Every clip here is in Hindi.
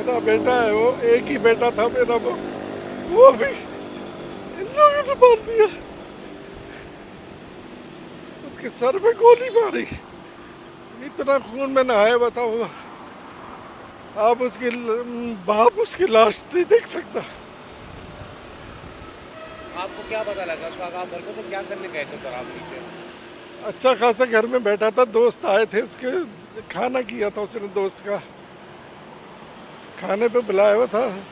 मेरा बेटा है, वो एक ही बेटा था मेरा, वो भी इन लोगों ने मार दिया। उसके सर में गोली मारी, इतना खून में नहाया हुआ था वो। आप उसकी बाप उसकी लाश नहीं देख सकता। आपको क्या पता लगा उस वक्त? आप घर को तो क्या करने गए थे पर आप नीचे? अच्छा खासा घर में बैठा था, दोस्त आए थे उसके, खाना किया था उसने, दोस्त का खाने पे बुलाया हुआ था।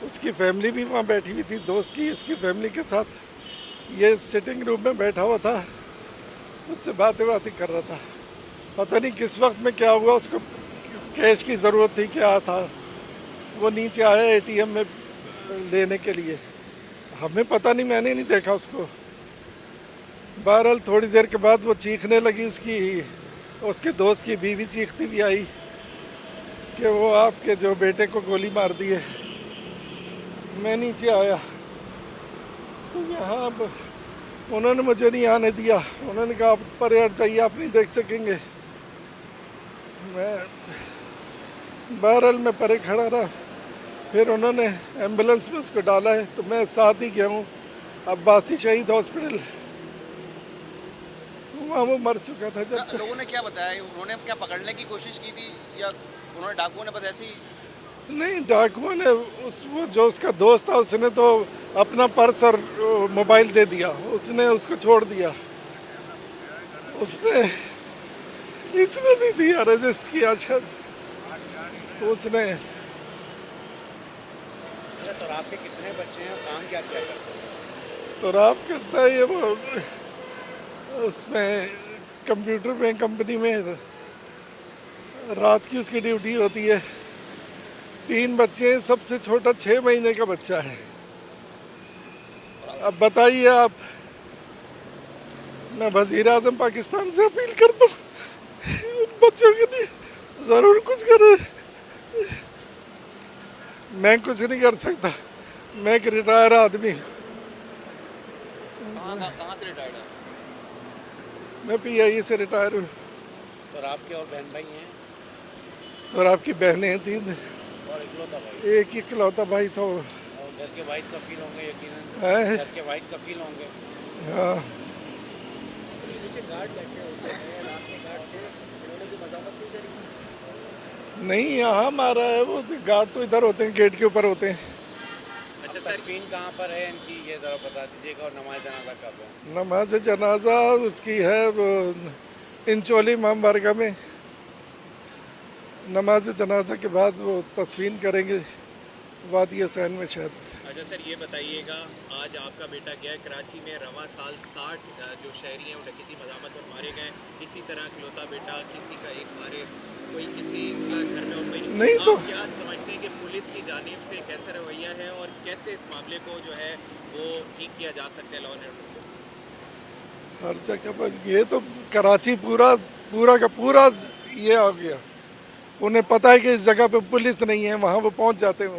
उसकी फैमिली भी वहाँ बैठी हुई थी, दोस्त की, इसकी फैमिली के साथ। ये सिटिंग रूम में बैठा हुआ था, उससे बातें कर रहा था। पता नहीं किस वक्त में क्या हुआ, उसको कैश की ज़रूरत थी, क्या था। वो नीचे आया एटीएम में लेने के लिए, हमें पता नहीं, मैंने नहीं देखा उसको। बहरहाल थोड़ी देर के बाद वो चीखने लगी, उसके दोस्त की बीवी चीखती भी आई कि वो आपके जो बेटे को गोली मार दी है। मैं नीचे आया तो यहाँ अब उन्होंने मुझे नहीं आने दिया, उन्होंने कहा आप परे हट जाइए, आप नहीं देख सकेंगे। मैं बहरहाल मैं परे खड़ा रहा, फिर उन्होंने एम्बुलेंस में उसको डाला है, तो मैं साथ ही गया हूँ अब्बासी शहीद हॉस्पिटल। वहाँ वो मर चुका था जब तक। लोगों ने क्या बताया, उन्होंने क्या पकड़ने की कोशिश की थी या उन्होंने, डाकुओं ने बस ऐसे ही? नहीं, डाकुओं ने वो जो उसका दोस्त था उसने तो अपना पर्स और मोबाइल दे दिया, उसने उसको छोड़ दिया। उसने इसने नहीं दिया, रजिस्ट किया शायद उसने। अच्छा, तो आपके कितने बच्चे हैं और काम क्या क्या करते हैं? तो रात करता है ये, वो उसमें कंप्यूटर में कंपनी में रात की उसकी ड्यूटी होती है। 3 बच्चे हैं, सबसे छोटा 6 महीने का बच्चा है। अब बताइए आप, मैं वज़ीर आज़म पाकिस्तान से अपील करता हूँ उन बच्चों के लिए ज़रूर कुछ करें। मैं कुछ नहीं कर सकता, मैं एक रिटायर आदमी हूँ। कहाँ से रिटायर्ड है? मैं पीआईए से रिटायर हूँ। और आपके और बहन भाई हैं? और आपकी बहनें हैं 3? और इकलौता भाई? एक ही इकलौता भाई था वो। और घर के वाइफ कफील होंगे यकीनन? है। घर के वाइफ कफील होंगे? हाँ। नीचे गार्ड बैठे होते हैं, रात के गार्ड थे, इन्होंने भी मजामत नहीं करी? नहीं, यहाँ हमारा है वो, गार्ड तो इधर होते हैं, गेट के ऊपर होते हैं। अच्छा सर, तदफीन कहाँ पर है इनकी, ये ज़रा बता दीजिएगा। और नमाज जनाजा कब है? नमाज जनाजा उसकी है वो इंचोली इमाम बारगाह में। नमाज जनाजा के बाद वो तदफीन करेंगे वादी हुसैन में शायद। अच्छा सर, ये बताइएगा, आज आपका बेटा गया कराची में, रवां साल 60 जो शहरी हैं वो डकैती मज़ामत और मारे गए। इसी तरह इकलौता बेटा किसी का एक मारे, कोई किसी का घर में और कोई नहीं। आप तो क्या समझते हैं कि पुलिस की जानिब से कैसा रवैया है और कैसे इस मामले को जो है वो ठीक किया जा सकता है लॉ एंड ऑर्डर को? हर जगह पर ये तो कराची पूरा पूरा का पूरा ये आ गया। उन्हें पता है कि इस जगह पे पुलिस नहीं है, वहाँ वो पहुँच जाते हैं।